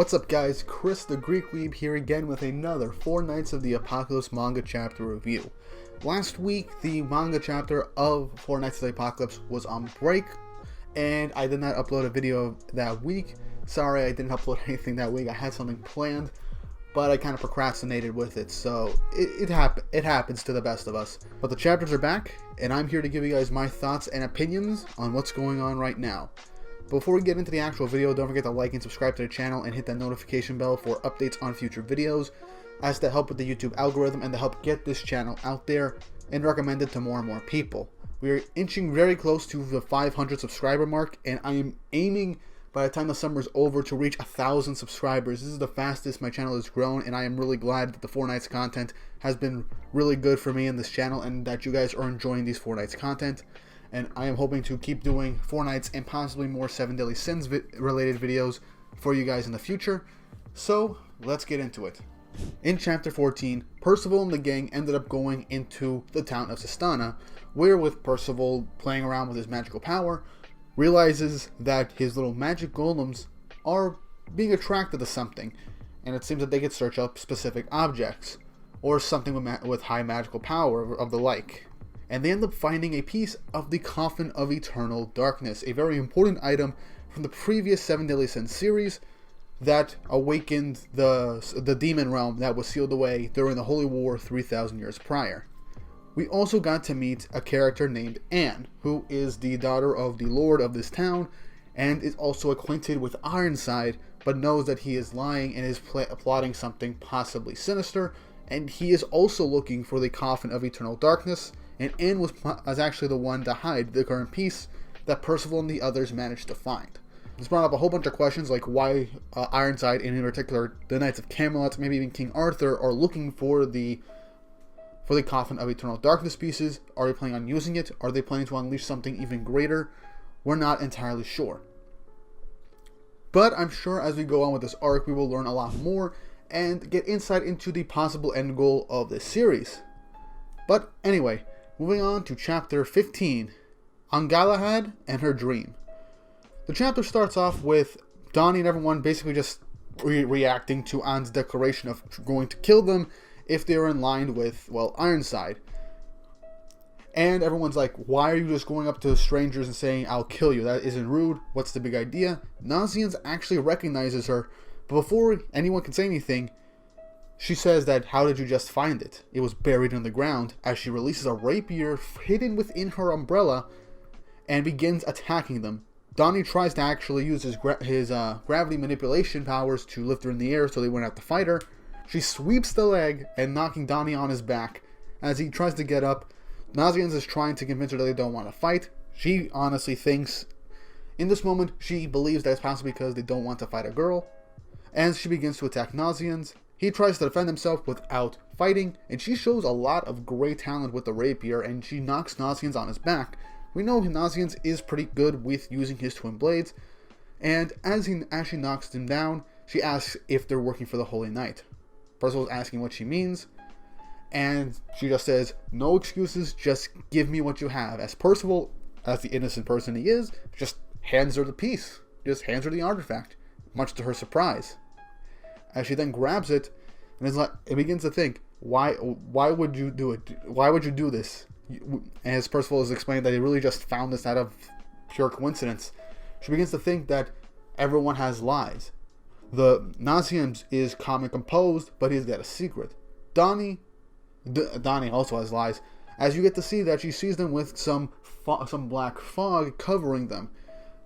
What's up guys, Chris the Greek Weeb here again with another 4 Nights of the Apocalypse manga chapter review. Last week, the manga chapter of 4 Nights of the Apocalypse was on break, and I did not upload a video that week. Sorry, I didn't upload anything that week. I had something planned, but I kind of procrastinated with it, so it happens to the best of us. But the chapters are back, and I'm here to give you guys my thoughts and opinions on what's going on right now. Before we get into the actual video, don't forget to like and subscribe to the channel and hit that notification bell for updates on future videos, as to help with the YouTube algorithm and to help get this channel out there and recommended to more and more people. We are inching very close to the 500 subscriber mark, and I am aiming by the time the summer is over to reach 1,000 subscribers. This is the fastest my channel has grown, and I am really glad that the 4 Nights content has been really good for me in this channel and that you guys are enjoying these 4 Nights content. And I am hoping to keep doing 4 Nights and possibly more 7 Deadly Sins related videos for you guys in the future. So, let's get into it. In Chapter 14, Percival and the gang ended up going into the town of Sistana, where with Percival playing around with his magical power, realizes that his little magic golems are being attracted to something, and it seems that they could search up specific objects, or something with high magical power of the like. And they end up finding a piece of the Coffin of Eternal Darkness, a very important item from the previous 7 Deadly Sins series that awakened the demon realm that was sealed away during the Holy War 3,000 years prior. We also got to meet a character named Anne, who is the daughter of the lord of this town, and is also acquainted with Ironside, but knows that he is lying and is plotting something possibly sinister, and he is also looking for the Coffin of Eternal Darkness. And Anne was actually the one to hide the current piece that Percival and the others managed to find. This brought up a whole bunch of questions, like why Ironside, and in particular the Knights of Camelot, maybe even King Arthur, are looking for the Coffin of Eternal Darkness pieces. Are they planning on using it? Are they planning to unleash something even greater? We're not entirely sure. But I'm sure as we go on with this arc, we will learn a lot more and get insight into the possible end goal of this series. But anyway, moving on to Chapter 15, on Galahad and her dream. The chapter starts off with Donnie and everyone basically just reacting to Anne's declaration of going to kill them if they are in line with, well, Ironside. And everyone's like, why are you just going up to strangers and saying, I'll kill you? That isn't rude. What's the big idea? Nazians actually recognizes her, but before anyone can say anything, she says that, how did you just find it? It was buried in the ground, as she releases a rapier hidden within her umbrella and begins attacking them. Donnie tries to actually use his gravity manipulation powers to lift her in the air so they wouldn't have to fight her. She sweeps the leg and knocking Donnie on his back. As he tries to get up, Nazians is trying to convince her that they don't want to fight. She honestly thinks, in this moment, she believes that it's possibly because they don't want to fight a girl. And she begins to attack Nazians. He tries to defend himself without fighting, and she shows a lot of great talent with the rapier, and she knocks Nazians on his back. We know Nazians is pretty good with using his twin blades, and as she knocks him down, she asks if they're working for the Holy Knight. Percival is asking what she means, and she just says, no excuses, just give me what you have. As Percival, as the innocent person he is, just hands her the piece, just hands her the artifact, much to her surprise. As she then grabs it, and is like, it begins to think, why would you do it? Why would you do this? As Percival has explained that he really just found this out of pure coincidence, she begins to think that everyone has lies. The Nazian is calm and composed, but he's got a secret. Donnie also has lies, as you get to see that she sees them with some black fog covering them,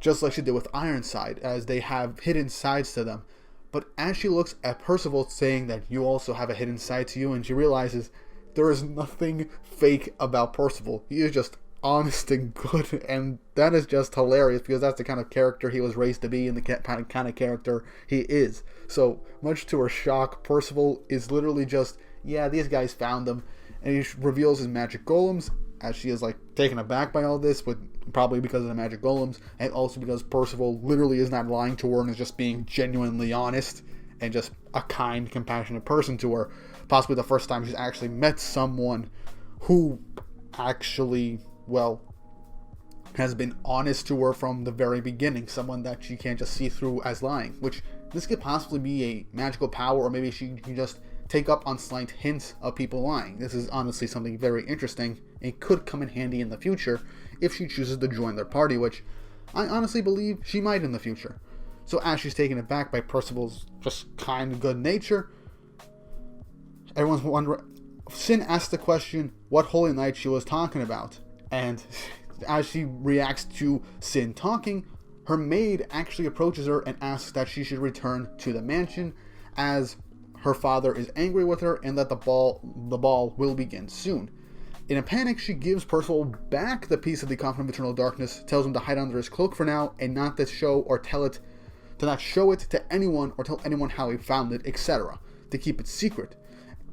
just like she did with Ironside, as they have hidden sides to them. But as she looks at Percival saying that you also have a hidden side to you, and she realizes there is nothing fake about Percival. He is just honest and good, and that is just hilarious because that's the kind of character he was raised to be and the kind of character he is. So, much to her shock, Percival is literally just, yeah, these guys found him, and he reveals his magic golems, as she is like taken aback by all this, but probably because of the magic golems, and also because Percival literally is not lying to her and is just being genuinely honest and just a kind, compassionate person to her. Possibly the first time she's actually met someone who actually, well, has been honest to her from the very beginning. Someone that she can't just see through as lying, which this could possibly be a magical power, or maybe she can just take up on slight hints of people lying. This is honestly something very interesting and could come in handy in the future if she chooses to join their party, which I honestly believe she might in the future. So as she's taken aback by Percival's just kind of good nature, everyone's wondering. Sin asks the question what holy night she was talking about, and as she reacts to Sin talking, her maid actually approaches her and asks that she should return to the mansion, as her father is angry with her and that the ball will begin soon. In a panic, she gives Percival back the piece of the Coffin of Eternal Darkness, tells him to hide under his cloak for now, and not to show it to anyone or tell anyone how he found it, etc., to keep it secret,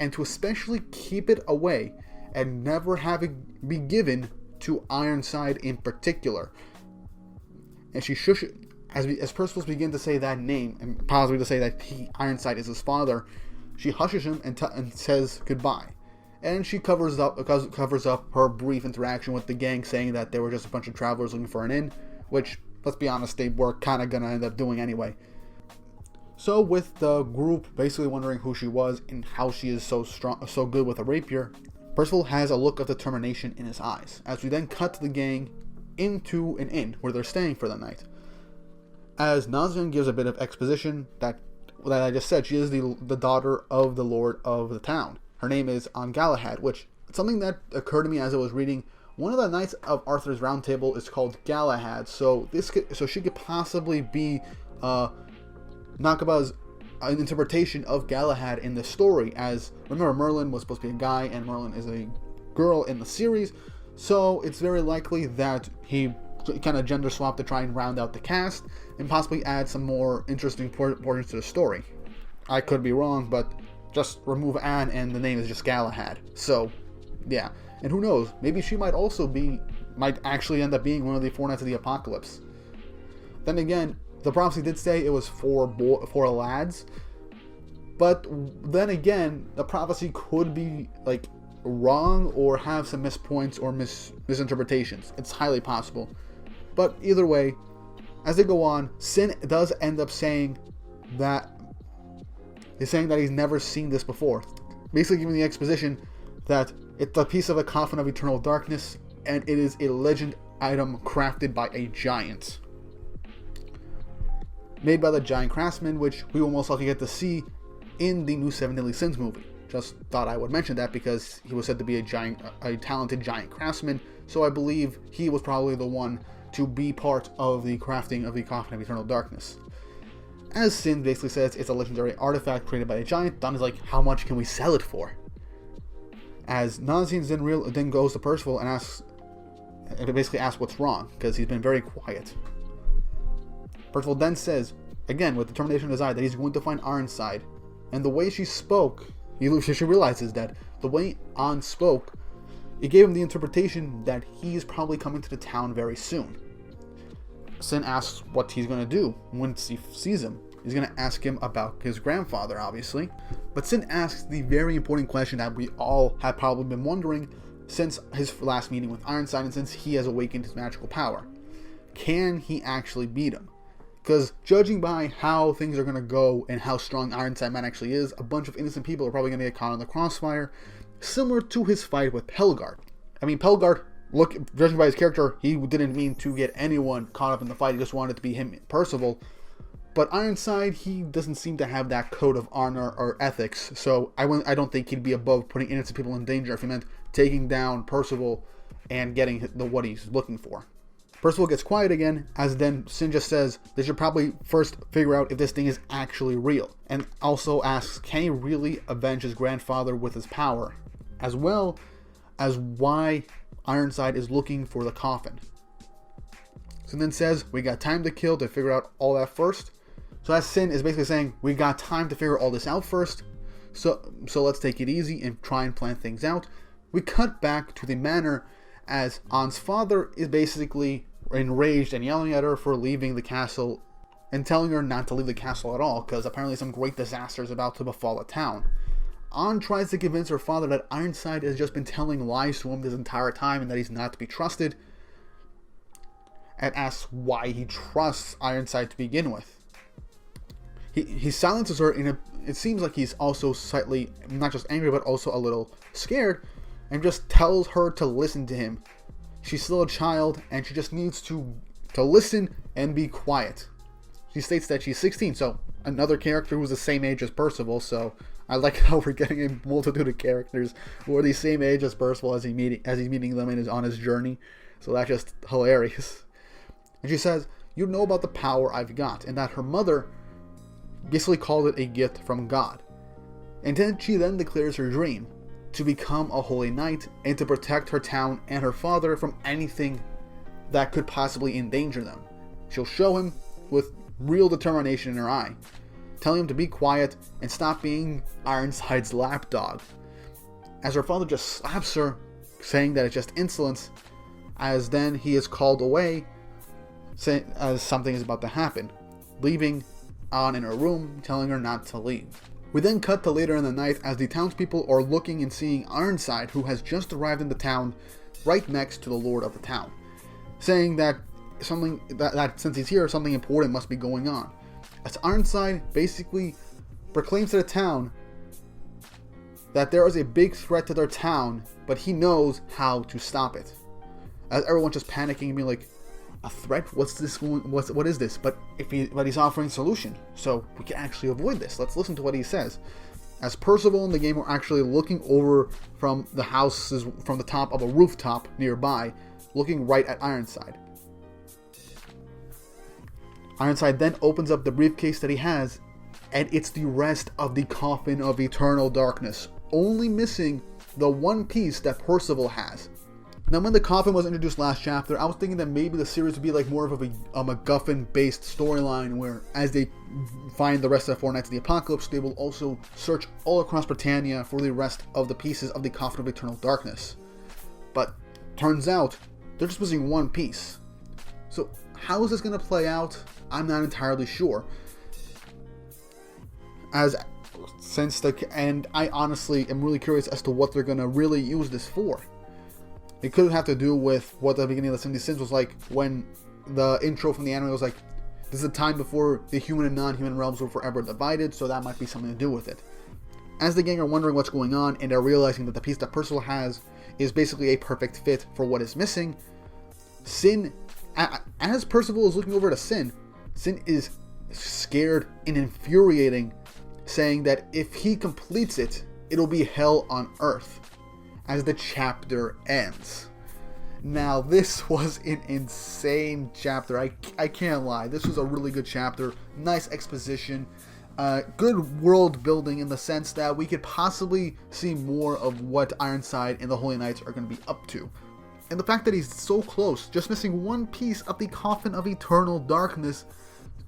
and to especially keep it away and never have it be given to Ironside in particular. And she shushes, as Percival begins to say that name, and possibly to say that Ironside is his father, she hushes him and says goodbye. And she covers up her brief interaction with the gang, saying that they were just a bunch of travelers looking for an inn, which, let's be honest, they were kind of going to end up doing anyway. So with the group basically wondering who she was and how she is so good with a rapier, Percival has a look of determination in his eyes, as we then cut the gang into an inn where they're staying for the night. As Nazian gives a bit of exposition that I just said, she is the daughter of the lord of the town. Her name is Galahad, which something that occurred to me as I was reading. One of the knights of Arthur's Round Table is called Galahad, so she could possibly be Nakaba's interpretation of Galahad in the story. As remember, Merlin was supposed to be a guy and Merlin is a girl in the series, so it's very likely that he kind of gender swapped to try and round out the cast and possibly add some more interesting portions to the story. I could be wrong, but just remove Anne and the name is just Galahad. So yeah, and who knows, maybe she might actually end up being one of the Four Knights of the Apocalypse. Then again, the prophecy did say it was for lads, but then again, the prophecy could be like wrong or have some mispoints or misinterpretations. It's highly possible. But either way, as they go on, Sin does end up saying that he's never seen this before. Basically giving the exposition that it's a piece of a Coffin of Eternal Darkness, and it is a legend item crafted by a giant. Made by the giant craftsman, which we will most likely get to see in the new Seven Deadly Sins movie. Just thought I would mention that because he was said to be a talented giant craftsman, so I believe he was probably the one to be part of the crafting of the Coffin of Eternal Darkness. As Sin basically says, it's a legendary artifact created by a giant. Don is like, how much can we sell it for? As Nazian then goes to Percival and basically asks what's wrong, because he's been very quiet. Percival then says, again with determination in his eye, that he's going to find Ironside. And the way she spoke, she realizes that the way An spoke, it gave him the interpretation that he's probably coming to the town very soon. Sin asks what he's going to do once he sees him. He's going to ask him about his grandfather, obviously. But Sin asks the very important question that we all have probably been wondering since his last meeting with Ironside and since he has awakened his magical power. Can he actually beat him? Because judging by how things are going to go and how strong Ironside man actually is, a bunch of innocent people are probably going to get caught in the crossfire, similar to his fight with Pelgard. I mean, Pelgard, judging by his character, he didn't mean to get anyone caught up in the fight. He just wanted it to be him, Percival. But Ironside, he doesn't seem to have that code of honor or ethics, so I don't think he'd be above putting innocent people in danger if he meant taking down Percival and getting what he's looking for. Percival gets quiet again, as then Sin just says they should probably first figure out if this thing is actually real, and also asks, can he really avenge his grandfather with his power, as well as why Ironside is looking for the coffin. Sin then says, we got time to kill to figure out all that first. So as Sin is basically saying, we got time to figure all this out first, so let's take it easy and try and plan things out. We cut back to the manor as An's father is basically enraged and yelling at her for leaving the castle and telling her not to leave the castle at all because apparently some great disaster is about to befall the town. An tries to convince her father that Ironside has just been telling lies to him this entire time and that he's not to be trusted, and asks why he trusts Ironside to begin with. he silences her it seems like he's also slightly not just angry but also a little scared, and just tells her to listen to him. She's still a child and she just needs to listen and be quiet. She states that she's 16, so another character who's the same age as Percival, so I like how we're getting a multitude of characters who are the same age as Percival as he's meeting them and is on his journey. So that's just hilarious. And she says, "You know about the power I've got," and that her mother basically called it a gift from God. And then she declares her dream to become a holy knight and to protect her town and her father from anything that could possibly endanger them. She'll show him with real determination in her eye, telling him to be quiet and stop being Ironside's lapdog. As her father just slaps her, saying that it's just insolence, as then he is called away, saying as something is about to happen, leaving on in her room, telling her not to leave. We then cut to later in the night as the townspeople are looking and seeing Ironside, who has just arrived in the town right next to the lord of the town, saying that something that since he's here, something important must be going on. As Ironside basically proclaims to the town that there is a big threat to their town, but he knows how to stop it. As everyone's just panicking and being like, "A threat? What's this? What is this?" But he's offering a solution, so we can actually avoid this. Let's listen to what he says. As Percival and the game are actually looking over from the houses, from the top of a rooftop nearby, looking right at Ironside. Ironside then opens up the briefcase that he has, and it's the rest of the Coffin of Eternal Darkness, only missing the one piece that Percival has. Now, when the coffin was introduced last chapter, I was thinking that maybe the series would be like more of a MacGuffin-based storyline, where as they find the rest of the Four Knights of the Apocalypse, they will also search all across Britannia for the rest of the pieces of the Coffin of Eternal Darkness. But turns out they're just missing one piece. So how is this going to play out? I'm not entirely sure. And I honestly am really curious as to what they're going to really use this for. It could have to do with what the beginning of the 70 Sins was like, when the intro from the anime was like, this is a time before the human and non-human realms were forever divided, so that might be something to do with it. As the gang are wondering what's going on, and are realizing that the piece that Percival has is basically a perfect fit for what is missing, as Percival is looking over to Sin is scared and infuriating, saying that if he completes it, it'll be hell on earth. As the chapter ends. Now, this was an insane chapter. I can't lie. This was a really good chapter. Nice exposition. Good world building in the sense that we could possibly see more of what Ironside and the Holy Knights are going to be up to. And the fact that he's so close, just missing one piece of the Coffin of Eternal Darkness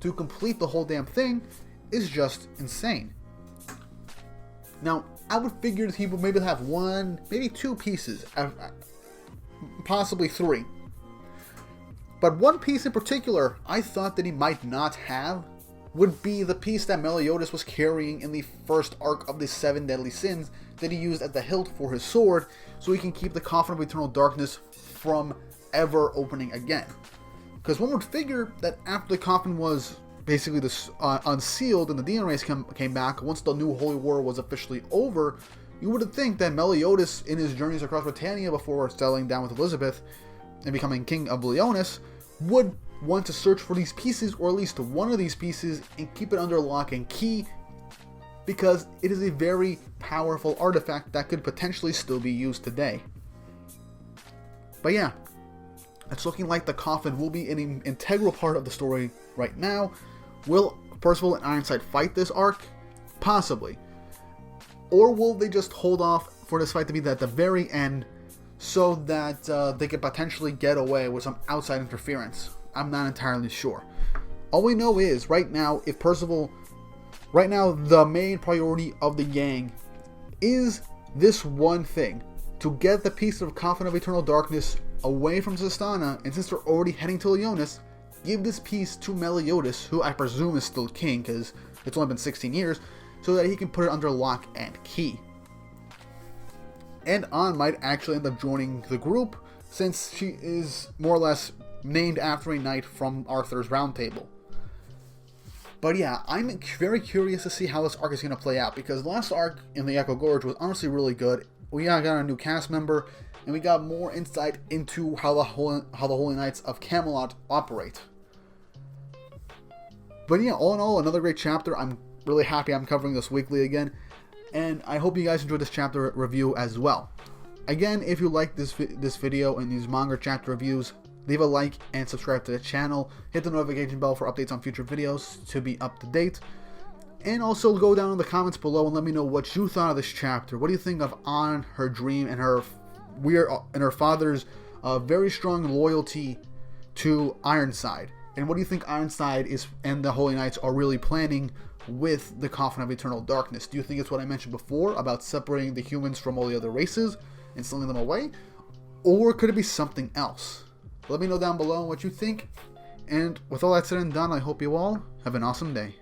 to complete the whole damn thing, is just insane. Now, I would figure that he would maybe have one, maybe two pieces, possibly three. But one piece in particular I thought that he might not have would be the piece that Meliodas was carrying in the first arc of the 7 Deadly Sins that he used as the hilt for his sword, so he can keep the Coffin of Eternal Darkness from ever opening again. Because one would figure that after the coffin was basically unsealed and the demon race came back, once the new Holy War was officially over, you would think that Meliodas, in his journeys across Britannia before settling down with Elizabeth and becoming King of Leonis, would want to search for these pieces, or at least one of these pieces, and keep it under lock and key, because it is a very powerful artifact that could potentially still be used today. But yeah, it's looking like the coffin will be an integral part of the story right now. Will Percival and Ironside fight this arc? Possibly. Or will they just hold off for this fight to be at the very end, so that they could potentially get away with some outside interference? I'm not entirely sure. All we know is, right now, the main priority of the gang is this one thing: to get the piece of Coffin of Eternal Darkness away from Sistana, and since they're already heading to Leonis, give this piece to Meliodas, who I presume is still king, because it's only been 16 years, so that he can put it under lock and key. And An might actually end up joining the group, since she is more or less named after a knight from Arthur's Round Table. But yeah, I'm very curious to see how this arc is going to play out, because last arc in the Echo Gorge was honestly really good. We got a new cast member, and we got more insight into how the Holy Knights of Camelot operate. But yeah, all in all, another great chapter. I'm really happy I'm covering this weekly again, and I hope you guys enjoyed this chapter review as well. Again, if you like this video and these manga chapter reviews, leave a like and subscribe to the channel. Hit the notification bell for updates on future videos to be up to date. And also go down in the comments below and let me know what you thought of this chapter. What do you think of Ann, her dream, and her father's very strong loyalty to Ironside? And what do you think Ironside and the Holy Knights are really planning with the Coffin of Eternal Darkness? Do you think it's what I mentioned before about separating the humans from all the other races and stealing them away? Or could it be something else? Let me know down below what you think. And with all that said and done, I hope you all have an awesome day.